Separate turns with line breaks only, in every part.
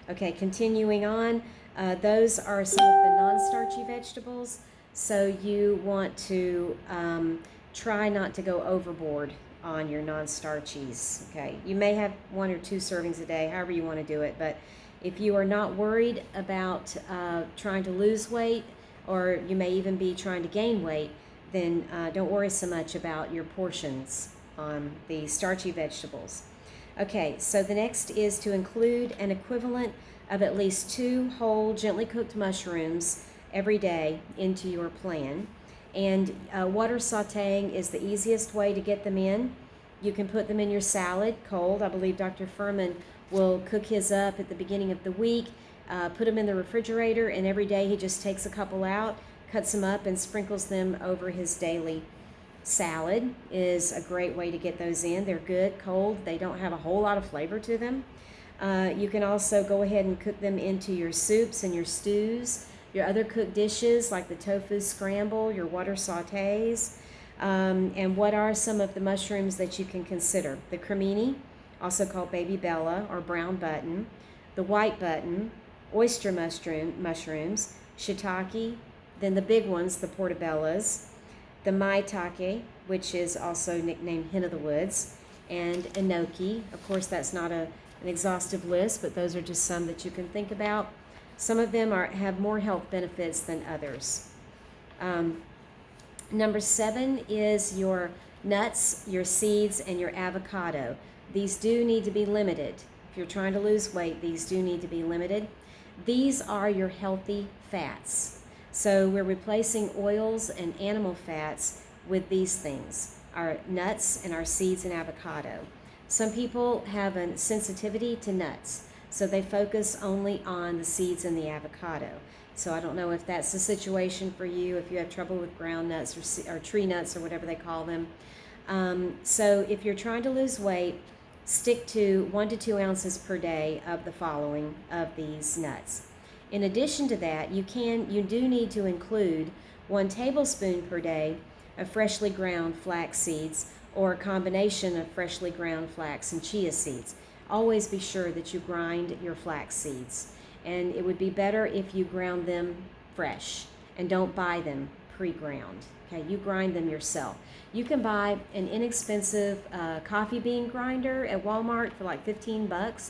Okay, continuing on, those are some of the non-starchy vegetables. So you want to try not to go overboard on your non-starchies. Okay, you may have 1 or 2 servings a day, however you want to do it. But if you are not worried about trying to lose weight, or you may even be trying to gain weight, then don't worry so much about your portions on the starchy vegetables. Okay, so the next is to include an equivalent of at least 2 whole, gently cooked mushrooms every day into your plan. And water sauteing is the easiest way to get them in. You can put them in your salad cold. I believe Dr. Furman will cook his up at the beginning of the week, put them in the refrigerator, and every day he just takes a couple out, cuts them up, and sprinkles them over his daily salad. Is a great way to get those in. They're good cold. They don't have a whole lot of flavor to them. You can also go ahead and cook them into your soups and your stews, your other cooked dishes like the tofu scramble, your water sautés. And what are some of the mushrooms that you can consider? The cremini, also called baby bella or brown button, the white button, oyster mushrooms, shiitake, then the big ones, the portobellas, the maitake, which is also nicknamed hen of the woods, and enoki. Of course, that's not an exhaustive list, but those are just some that you can think about. Some of them have more health benefits than others. Number 7 is your nuts, your seeds, and your avocado. These do need to be limited. If you're trying to lose weight, these do need to be limited. These are your healthy fats. So we're replacing oils and animal fats with these things, our nuts and our seeds and avocado. Some people have a sensitivity to nuts, so they focus only on the seeds and the avocado. So I don't know if that's the situation for you, if you have trouble with ground nuts or tree nuts or whatever they call them. So if you're trying to lose weight, stick to 1 to 2 ounces per day of the following of these nuts. In addition to that, you do need to include 1 tablespoon per day of freshly ground flax seeds, or a combination of freshly ground flax and chia seeds. Always be sure that you grind your flax seeds, and it would be better if you ground them fresh and don't buy them pre-ground. Okay, you grind them yourself. You can buy an inexpensive coffee bean grinder at Walmart for like $15,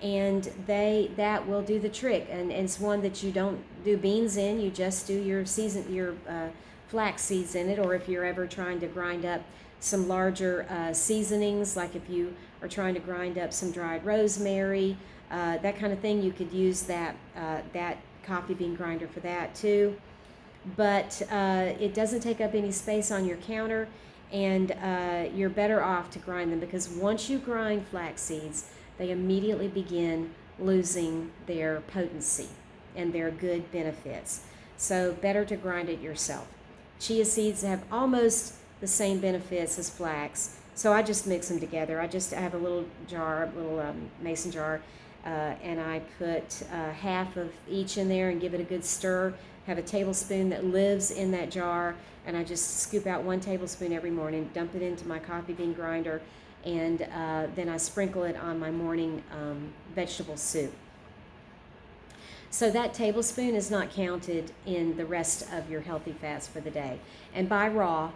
and that will do the trick. And it's one that you don't do beans in, you just do your flax seeds in it. Or if you're ever trying to grind up some larger seasonings, like if you are trying to grind up some dried rosemary, that kind of thing, you could use that coffee bean grinder for that too. But it doesn't take up any space on your counter, and you're better off to grind them, because once you grind flax seeds, they immediately begin losing their potency and their good benefits. So better to grind it yourself. Chia seeds have almost the same benefits as flax, so I just mix them together. I have a little jar, mason jar, and I put half of each in there and give it a good stir. Have a tablespoon that lives in that jar, and I just scoop out 1 tablespoon every morning, dump it into my coffee bean grinder, and then I sprinkle it on my morning vegetable soup. So that tablespoon is not counted in the rest of your healthy fats for the day. And buy raw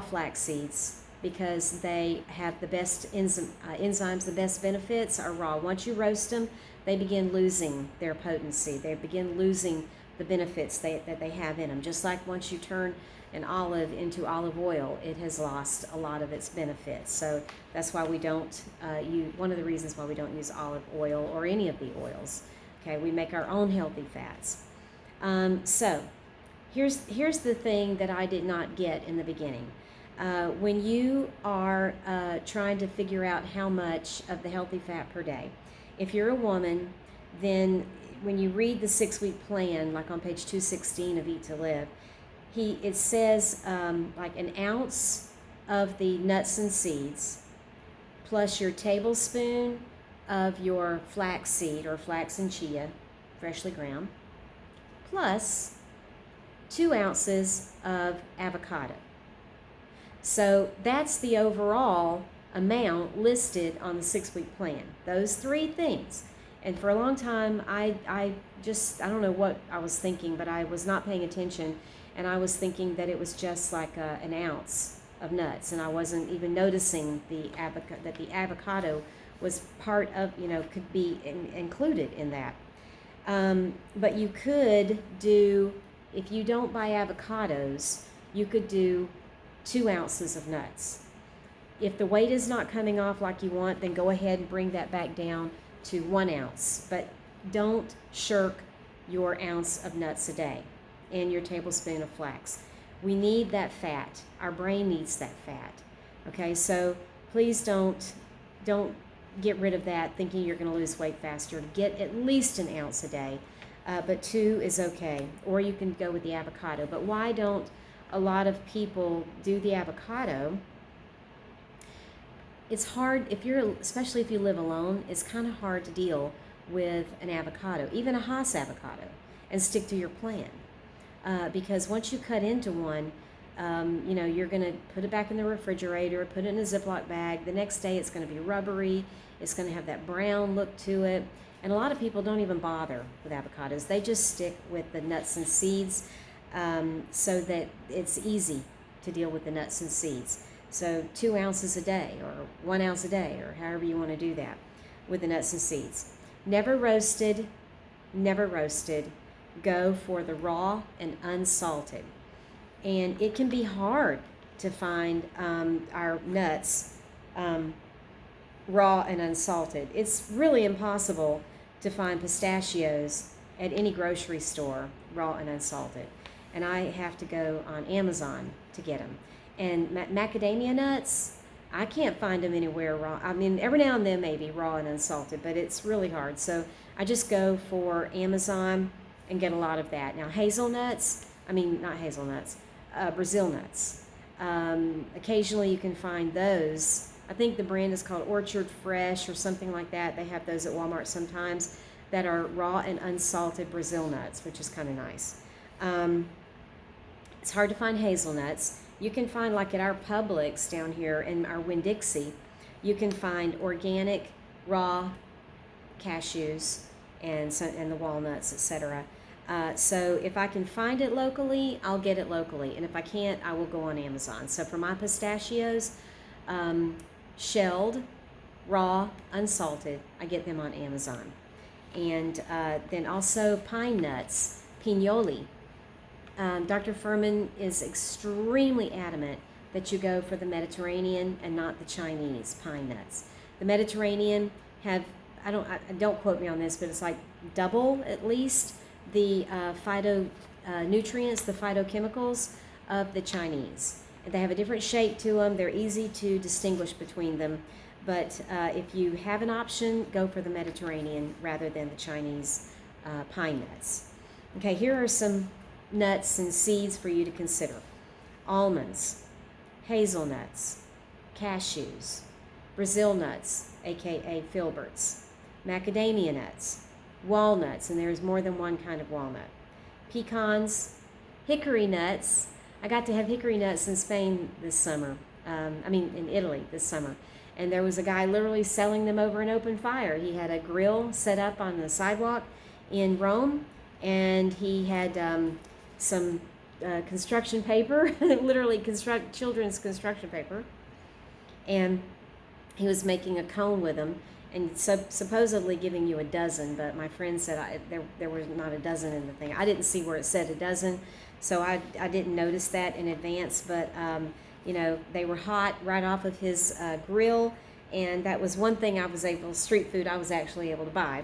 flax seeds, because they have the best enzymes, the best benefits are raw. Once you roast them, they begin losing their potency. They begin losing the benefits that they have in them. Just like once you turn an olive into olive oil, it has lost a lot of its benefits. So that's why we don't one of the reasons why we don't use olive oil or any of the oils. Okay, we make our own healthy fats. So here's the thing that I did not get in the beginning. When you are trying to figure out how much of the healthy fat per day, if you're a woman, then when you read the 6-week plan, like on page 216 of Eat to Live, it says like an ounce of the nuts and seeds plus your tablespoon of your flax seed or flax and chia, freshly ground, plus 2 ounces of avocado. So that's the overall amount listed on the 6-week plan. Those 3 things. And for a long time, I don't know what I was thinking, but I was not paying attention. And I was thinking that it was just like an ounce of nuts. And I wasn't even noticing that the avocado was part of, could be included in that. But you could do, if you don't buy avocados, you could do 2 ounces of nuts. If the weight is not coming off like you want, then go ahead and bring that back down to 1 ounce. But don't shirk your ounce of nuts a day and your tablespoon of flax. We need that fat. Our brain needs that fat. Okay, so please don't get rid of that thinking you're going to lose weight faster. Get at least 1 ounce a day, but 2 is okay. Or you can go with the avocado. But why don't a lot of people do the avocado? It's hard, especially if you live alone, it's kind of hard to deal with an avocado, even a Hass avocado, and stick to your plan. Because once you cut into one, you're going to put it back in the refrigerator, put it in a Ziploc bag. The next day it's going to be rubbery. It's going to have that brown look to it. And a lot of people don't even bother with avocados. They just stick with the nuts and seeds so that it's easy to deal with the nuts and seeds. So 2 ounces a day or 1 ounce a day or however you want to do that with the nuts and seeds. Never roasted. Go for the raw and unsalted. And it can be hard to find our nuts raw and unsalted. It's really impossible to find pistachios at any grocery store raw and unsalted. And I have to go on Amazon to get them. And macadamia nuts, I can't find them anywhere raw. I mean, every now and then maybe raw and unsalted, but it's really hard. So I just go for Amazon and get a lot of that. Now, Brazil nuts. Occasionally you can find those. I think the brand is called Orchard Fresh or something like that. They have those at Walmart sometimes that are raw and unsalted Brazil nuts, which is kind of nice. It's hard to find hazelnuts. You can find, like at our Publix down here in our Winn-Dixie, you can find organic raw cashews and the walnuts, etc. So if I can find it locally, I'll get it locally. And if I can't, I will go on Amazon. So for my pistachios, shelled, raw, unsalted, I get them on Amazon. And then also pine nuts, pignoli. Dr. Furman is extremely adamant that you go for the Mediterranean and not the Chinese pine nuts. The Mediterranean have, don't quote me on this, but it's like double at least the phytonutrients, the phytochemicals of the Chinese. They have a different shape to them. They're easy to distinguish between them. But if you have an option, go for the Mediterranean rather than the Chinese pine nuts. Okay, here are some nuts and seeds for you to consider. Almonds, hazelnuts, cashews, Brazil nuts, aka filberts, macadamia nuts, walnuts, and there's more than one kind of walnut, pecans, hickory nuts. I got to have hickory nuts in Spain this summer, in Italy this summer. And there was a guy literally selling them over an open fire. He had a grill set up on the sidewalk in Rome, and he had some construction paper, literally children's construction paper, and he was making a cone with them and supposedly giving you a dozen, but my friend said there was not a dozen in the thing. I didn't see where it said a dozen, so I didn't notice that in advance, but they were hot right off of his grill, and that was one thing street food I was actually able to buy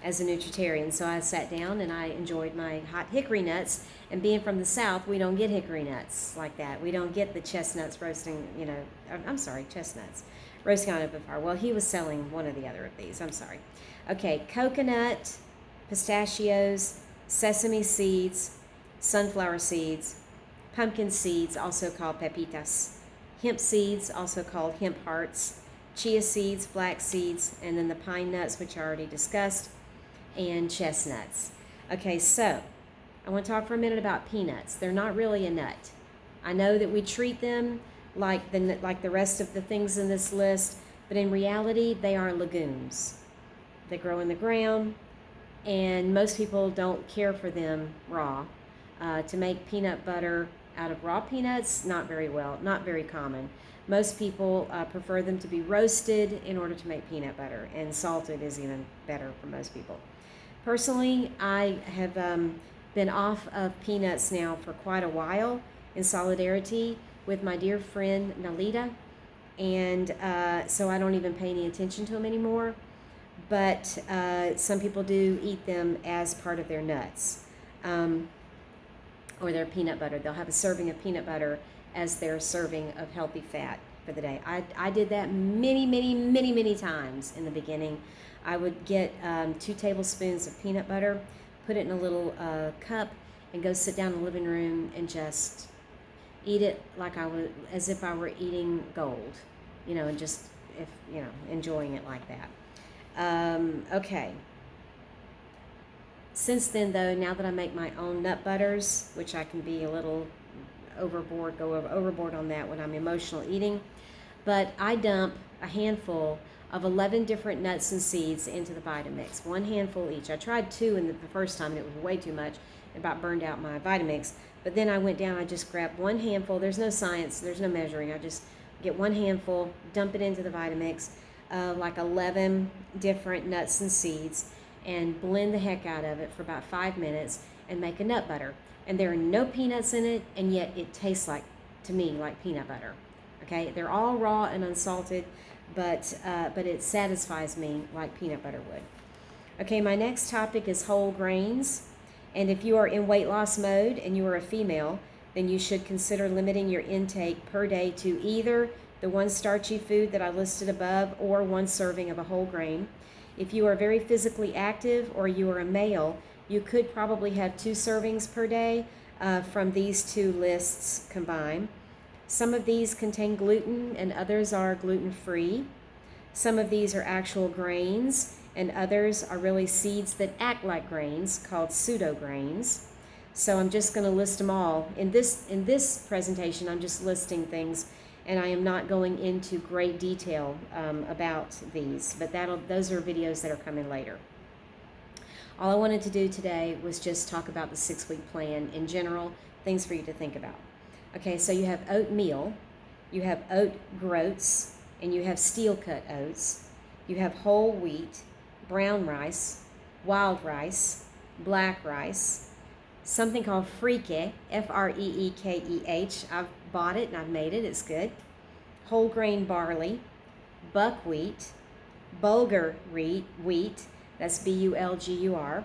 as a Nutritarian. So I sat down and I enjoyed my hot hickory nuts, and being from the South, we don't get hickory nuts like that. We don't get the chestnuts roasting, chestnuts roasting on open fire. Well, he was selling one or the other of these. I'm sorry. Okay, coconut, pistachios, sesame seeds, sunflower seeds, pumpkin seeds, also called pepitas, hemp seeds, also called hemp hearts, chia seeds, flax seeds, and then the pine nuts, which I already discussed, and chestnuts. Okay, so I want to talk for a minute about peanuts. They're not really a nut. I know that we treat them like the rest of the things in this list, but in reality, they are legumes. They grow in the ground, and most people don't care for them raw. To make peanut butter out of raw peanuts, not very common. Most people prefer them to be roasted in order to make peanut butter, and salted is even better for most people. Personally, I have been off of peanuts now for quite a while in solidarity with my dear friend Nalita, and so I don't even pay any attention to them anymore. But some people do eat them as part of their nuts or their peanut butter. They'll have a serving of peanut butter as their serving of healthy fat for the day. I did that many times in the beginning. I would get 2 tablespoons of peanut butter, put it in a little cup, and go sit down in the living room and just eat it like as if I were eating gold, and just enjoying it like that. Okay. Since then, though, now that I make my own nut butters, which I can be a little overboard on that when I'm emotional eating, but I dump a handful of 11 different nuts and seeds into the Vitamix, 1 handful each. I tried 2 in the first time, and it was way too much. It about burned out my Vitamix. But then I went down, I just grabbed 1 handful. There's no science, there's no measuring. I just get 1 handful, dump it into the Vitamix, like 11 different nuts and seeds, and blend the heck out of it for about 5 minutes and make a nut butter. And there are no peanuts in it, and yet it tastes to me like peanut butter. Okay, they're all raw and unsalted, but it satisfies me like peanut butter would. Okay, my next topic is whole grains. And if you are in weight loss mode and you are a female, then you should consider limiting your intake per day to either the 1 starchy food that I listed above or 1 serving of a whole grain. If you are very physically active or you are a male, you could probably have 2 servings per day from these 2 lists combined. Some of these contain gluten and others are gluten-free. Some of these are actual grains and others are really seeds that act like grains called pseudo-grains. So I'm just going to list them all. In this presentation, I'm just listing things, and I am not going into great detail about these, but those are videos that are coming later. All I wanted to do today was just talk about the 6-week plan in general, things for you to think about. Okay, so you have oatmeal, you have oat groats, and you have steel-cut oats. You have whole wheat, brown rice, wild rice, black rice, something called frike, F-R-E-E-K-E-H. I've bought it and I've made it, it's good. Whole grain barley, buckwheat, bulgur wheat, that's B-U-L-G-U-R,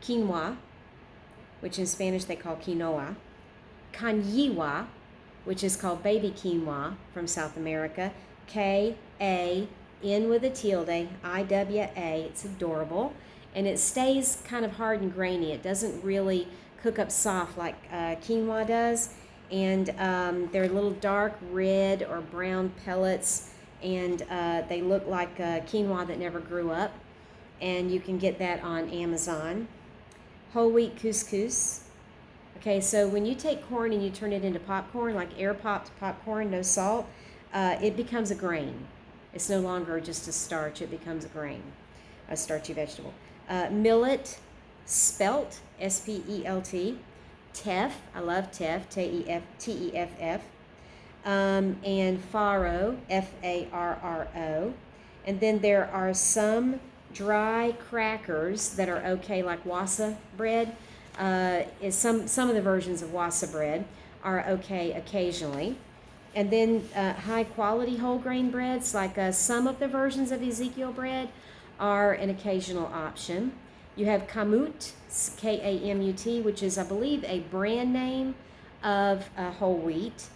quinoa, which in Spanish they call quinoa, canyiwa, which is called baby quinoa from South America, K-A-N with a tilde, I-W-A, it's adorable, and it stays kind of hard and grainy. It doesn't really cook up soft like quinoa does, and they're little dark red or brown pellets, and they look like quinoa that never grew up, and you can get that on Amazon. Whole wheat couscous. Okay, so when you take corn and you turn it into popcorn, like air popped popcorn, no salt, it becomes a grain. It's no longer just a starch, it becomes a grain, a starchy vegetable. Millet, spelt, S-P-E-L-T, teff, I love teff, T-E-F-F, and farro, F-A-R-R-O. And then there are some dry crackers that are okay, like wassa bread. Some of the versions of wassa bread are okay occasionally. And then high quality whole grain breads, like some of the versions of Ezekiel bread, are an occasional option. You have kamut, K-A-M-U-T, which is, I believe, a brand name of whole wheat.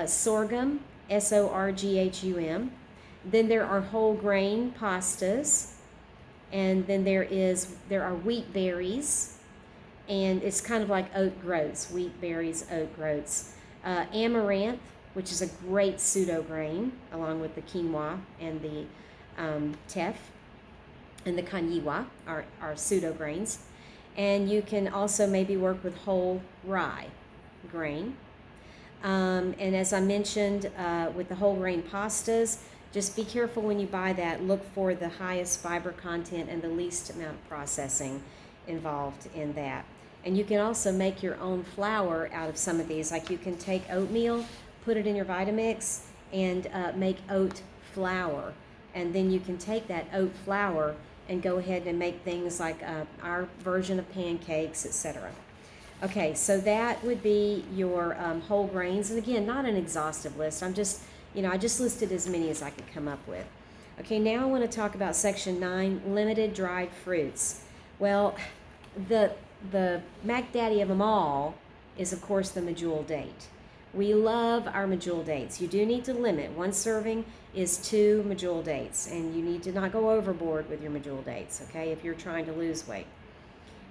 Sorghum, S-O-R-G-H-U-M. Then there are whole grain pastas. And then there are wheat berries. And it's kind of like oat groats, wheat berries, oat groats. Amaranth, which is a great pseudo grain, along with the quinoa and the teff and the canyiwa are pseudo grains. And you can also maybe work with whole rye grain. And as I mentioned, with the whole grain pastas, Just be careful when you buy that. Look for the highest fiber content and the least amount of processing involved in that. And you can also make your own flour out of some of these. Like you can take oatmeal, put it in your Vitamix, and make oat flour. And then you can take that oat flour and go ahead and make things like our version of pancakes, etc. Okay, so that would be your whole grains. And again, not an exhaustive list. I just listed as many as I could come up with. Okay, now I want to talk about section 9, limited dried fruits. Well, the Mac Daddy of them all is, of course, the medjool date. We love our medjool dates. You do need to limit. One serving is 2 medjool dates, and you need to not go overboard with your medjool dates, okay, if you're trying to lose weight.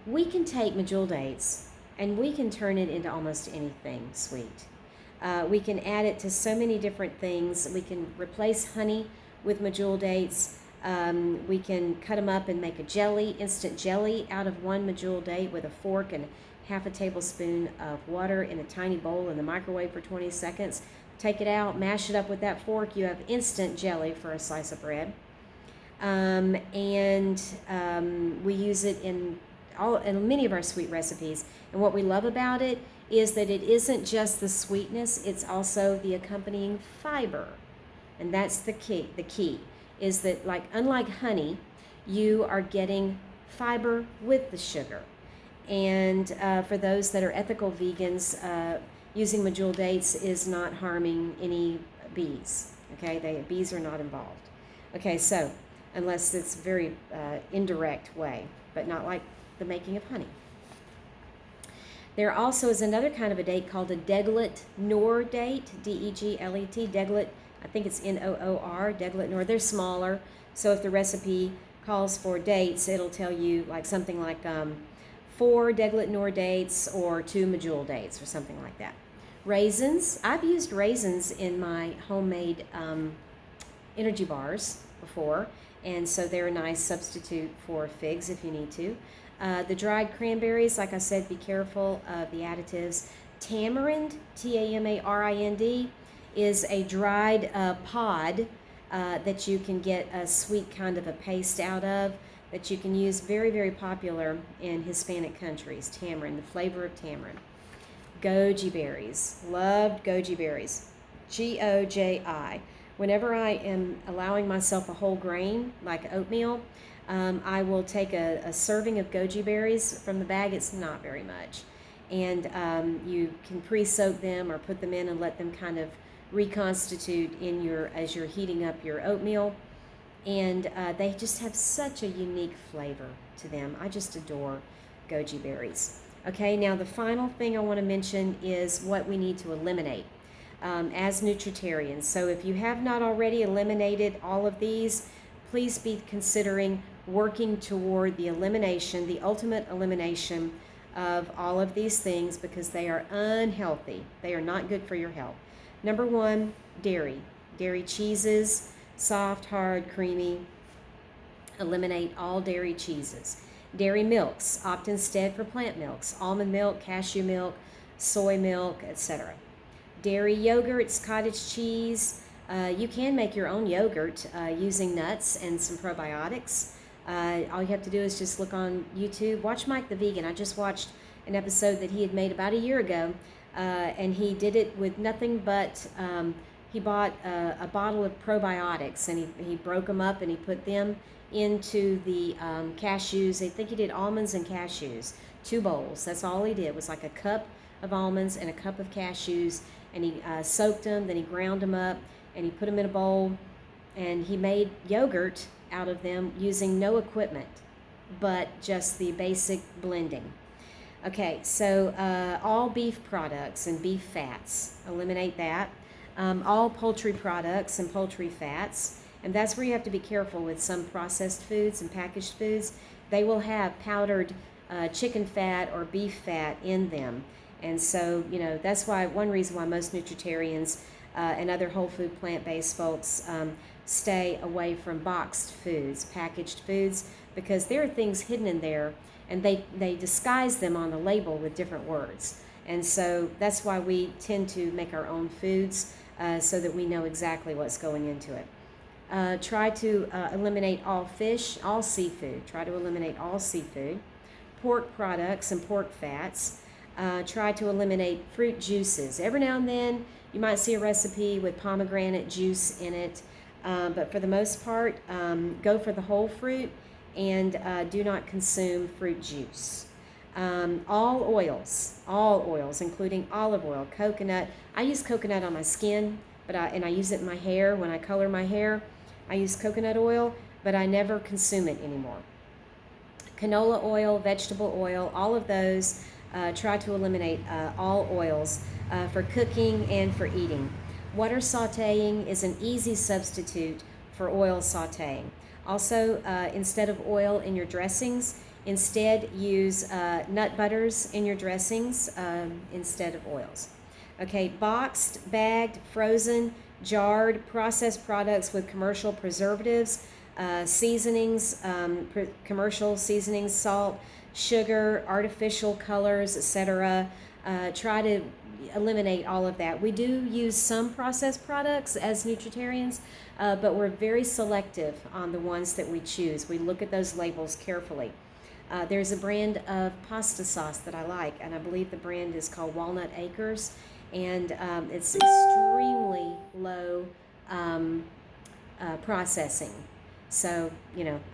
We can take medjool dates, and we can turn it into almost anything sweet. We can add it to so many different things. We can replace honey with medjool dates. We can cut them up and make a jelly, instant jelly out of one medjool date with a fork and half a tablespoon of water in a tiny bowl in the microwave for 20 seconds. Take it out, mash it up with that fork. You have instant jelly for a slice of bread. We use it in many of our sweet recipes. And what we love about it is that it isn't just the sweetness, it's also the accompanying fiber. And that's the key. The key is that, like, unlike honey, you are getting fiber with the sugar. And for those that are ethical vegans, using medjool dates is not harming any bees. Okay, bees are not involved. Okay, so unless it's very indirect way, but not like the making of honey. There also is another kind of a date called a deglet noor date, D-E-G-L-E-T, deglet. I think it's N-O-O-R, deglet noor. They're smaller, so if the recipe calls for dates, it'll tell you like something like 4 deglet noor dates or 2 medjool dates or something like that. Raisins. I've used raisins in my homemade energy bars before, and so they're a nice substitute for figs if you need to. The dried cranberries, like I said, be careful of the additives. Tamarind, T-A-M-A-R-I-N-D, is a dried pod that you can get a sweet kind of a paste out of that you can use. Very, very popular in Hispanic countries, tamarind, the flavor of tamarind. Goji berries, loved goji berries, G-O-J-I. Whenever I am allowing myself a whole grain, like oatmeal, I will take a serving of goji berries from the bag. It's not very much. And you can pre-soak them or put them in and let them kind of reconstitute as you're heating up your oatmeal. And they just have such a unique flavor to them. I just adore goji berries. Okay, now the final thing I want to mention is what we need to eliminate as Nutritarians. So if you have not already eliminated all of these, please be considering working toward the elimination, the ultimate elimination of all of these things, because they are unhealthy. They are not good for your health. Number 1, dairy. Dairy cheeses, soft, hard, creamy. Eliminate all dairy cheeses. Dairy milks, opt instead for plant milks, almond milk, cashew milk, soy milk, etc. Dairy yogurts, cottage cheese. You can make your own yogurt using nuts and some probiotics. All you have to do is just look on YouTube. Watch Mike the Vegan. I just watched an episode that he had made about a year ago, and he did it with nothing but he bought a bottle of probiotics, and he broke them up and he put them into the cashews. I think he did almonds and cashews, 2 bowls. That's all he did, was like a cup of almonds and a cup of cashews, and he soaked them, then he ground them up, and he put them in a bowl, and he made yogurt out of them using no equipment, but just the basic blending. Okay, so all beef products and beef fats, eliminate that. All poultry products and poultry fats, and that's where you have to be careful with some processed foods and packaged foods. They will have powdered chicken fat or beef fat in them, and so that's why one reason why most Nutritarians and other whole food plant-based folks stay away from boxed foods, packaged foods, because there are things hidden in there, and they disguise them on the label with different words. And so that's why we tend to make our own foods so that we know exactly what's going into it. Try to eliminate all fish, all seafood. Try to eliminate all seafood. Pork products and pork fats. Try to eliminate fruit juices. Every now and then you might see a recipe with pomegranate juice in it, but for the most part, go for the whole fruit and do not consume fruit juice. All oils, including olive oil, coconut. I use coconut on my skin, but I use it in my hair when I color my hair. I use coconut oil, but I never consume it anymore. Canola oil, vegetable oil, all of those. Try to eliminate all oils for cooking and for eating. Water sautéing is an easy substitute for oil sautéing. Also, instead of oil in your dressings, instead use nut butters in your dressings instead of oils. Okay, boxed, bagged, frozen, jarred, processed products with commercial preservatives, seasonings, commercial seasonings, salt, sugar, artificial colors, etc. Try to eliminate all of that. We do use some processed products as Nutritarians, but we're very selective on the ones that we choose. We look at those labels carefully. There's a brand of pasta sauce that I like, and I believe the brand is called Walnut Acres, and it's extremely low processing. So,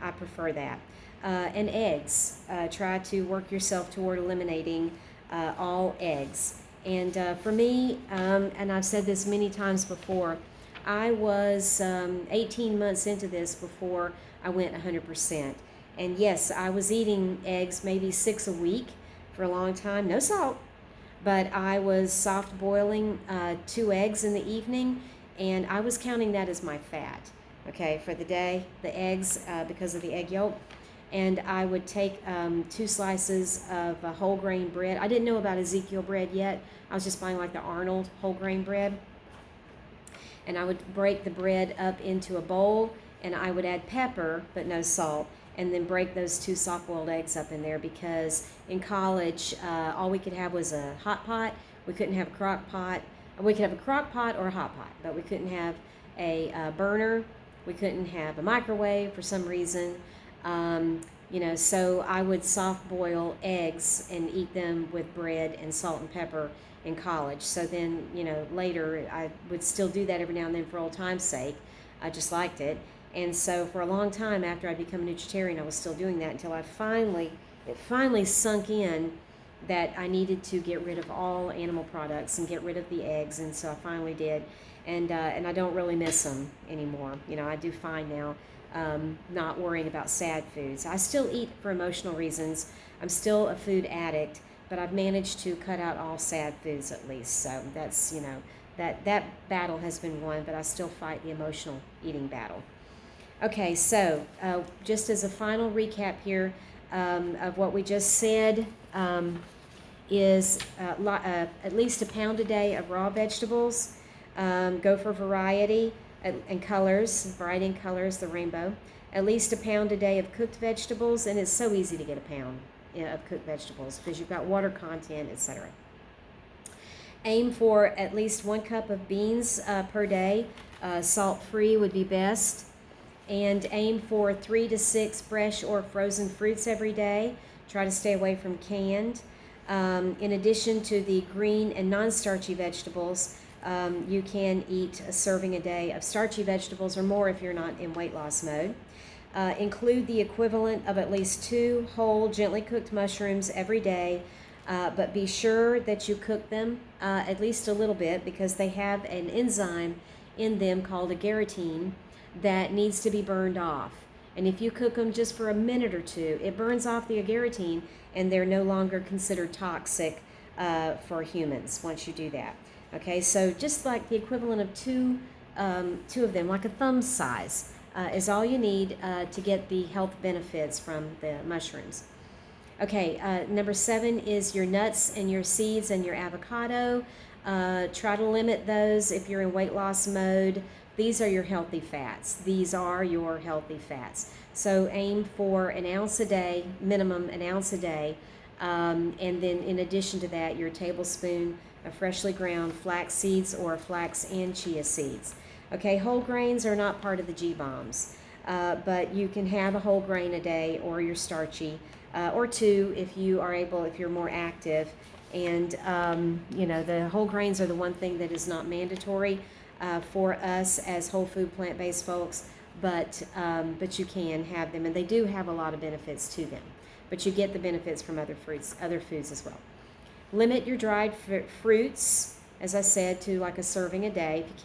I prefer that. And eggs. Try to work yourself toward eliminating all eggs. And for me, and I've said this many times before, I was 18 months into this before I went 100%. And yes, I was eating eggs maybe 6 a week for a long time, no salt, but I was soft boiling 2 eggs in the evening, and I was counting that as my fat, okay, for the day, the eggs, because of the egg yolk. And I would take 2 slices of whole grain bread. I didn't know about Ezekiel bread yet. I was just buying like the Arnold whole grain bread. And I would break the bread up into a bowl, and I would add pepper, but no salt, and then break those 2 soft-boiled eggs up in there, because in college, all we could have was a hot pot. We couldn't have a crock pot. We could have a crock pot or a hot pot, but we couldn't have a burner. We couldn't have a microwave for some reason. So I would soft boil eggs and eat them with bread and salt and pepper in college. So then, later I would still do that every now and then for old time's sake. I just liked it. And so for a long time after I became a Nutritarian, I was still doing that until it finally sunk in that I needed to get rid of all animal products and get rid of the eggs. And so I finally did. And I don't really miss them anymore. I do fine now. Not worrying about sad foods. I still eat for emotional reasons. I'm still a food addict, but I've managed to cut out all sad foods at least. So that's, that battle has been won, but I still fight the emotional eating battle. Okay, so just as a final recap here of what we just said, is at least a pound a day of raw vegetables. Go for variety and colors, variety in colors, the rainbow. At least a pound a day of cooked vegetables, and it's so easy to get a pound of cooked vegetables because you've got water content, etc. Aim for at least 1 cup of beans per day. Salt-free would be best. And aim for 3 to 6 fresh or frozen fruits every day. Try to stay away from canned. In addition to the green and non-starchy vegetables, you can eat a serving a day of starchy vegetables or more if you're not in weight loss mode. Include the equivalent of at least 2 whole, gently cooked mushrooms every day, but be sure that you cook them at least a little bit because they have an enzyme in them called agarotine that needs to be burned off. And if you cook them just for a minute or 2, it burns off the agarotine and they're no longer considered toxic for humans once you do that. Okay, so just like the equivalent of two of them, like a thumb size, is all you need to get the health benefits from the mushrooms. Okay, number 7 is your nuts and your seeds and your avocado. Try to limit those if you're in weight loss mode. These are your healthy fats. These are your healthy fats. So aim for an ounce a day, minimum an ounce a day. And then in addition to that, your tablespoon of freshly ground flax seeds or flax and chia seeds. Okay, whole grains are not part of the G-bombs, but you can have a whole grain a day, or your starchy, or two if you are able, if you're more active. And the whole grains are the one thing that is not mandatory for us as whole food plant-based folks, but you can have them, and they do have a lot of benefits to them. But you get the benefits from other foods as well. Limit your dried fruits, as I said, to like a serving a day if you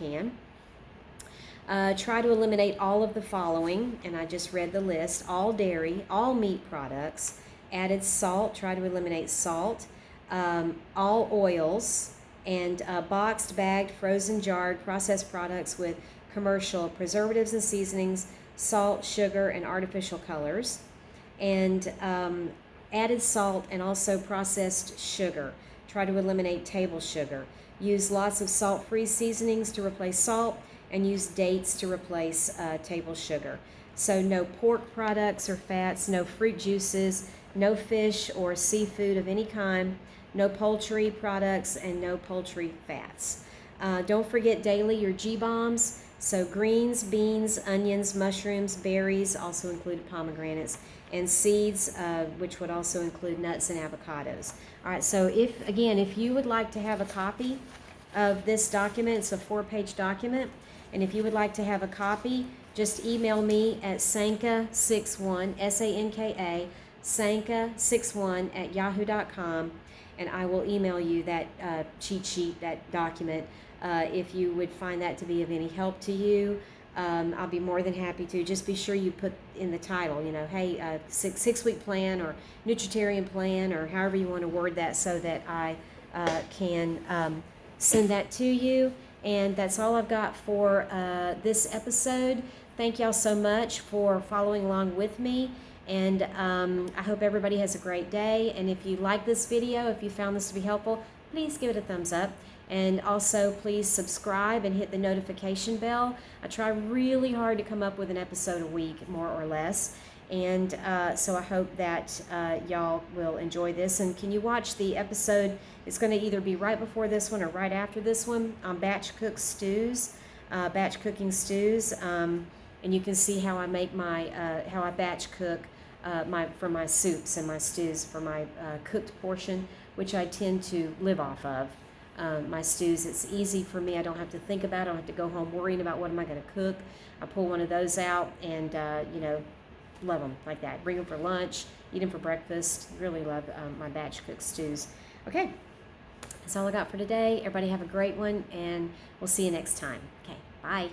can. Try to eliminate all of the following, and I just read the list: all dairy, all meat products, added salt, try to eliminate salt, all oils, and boxed, bagged, frozen, jarred, processed products with commercial preservatives and seasonings, salt, sugar, and artificial colors, and added salt and also processed sugar. Try to eliminate table sugar. Use lots of salt-free seasonings to replace salt, and use dates to replace table sugar. So no pork products or fats, no fruit juices, no fish or seafood of any kind, no poultry products, and no poultry fats. Don't forget daily your G-bombs. So greens, beans, onions, mushrooms, berries, also included pomegranates, and seeds, which would also include nuts and avocados. All right, so if you would like to have a copy of this document, it's a 4-page document, and if you would like to have a copy, just email me at sanka61, S-A-N-K-A, sanka61@yahoo.com, and I will email you that cheat sheet, that document, if you would find that to be of any help to you. I'll be more than happy to. Just be sure you put in the title, hey, six-week plan or Nutritarian plan, or however you want to word that, so that I can send that to you. And that's all I've got for this episode. Thank y'all so much for following along with me. And I hope everybody has a great day. And if you like this video, if you found this to be helpful, please give it a thumbs up. And also please subscribe and hit the notification bell. I try really hard to come up with an episode a week, more or less. And so I hope that y'all will enjoy this. And can you watch the episode? It's going to either be right before this one or right after this one on batch cooking stews. And you can see how I make my, how I batch cook for my soups and my stews, for my cooked portion, which I tend to live off of. My stews, it's easy for me. I don't have to think about it. I don't have to go home worrying about what am I going to cook. I pull one of those out and, love them like that. Bring them for lunch, eat them for breakfast. Really love my batch cooked stews. Okay, that's all I got for today. Everybody have a great one, and we'll see you next time. Okay, bye.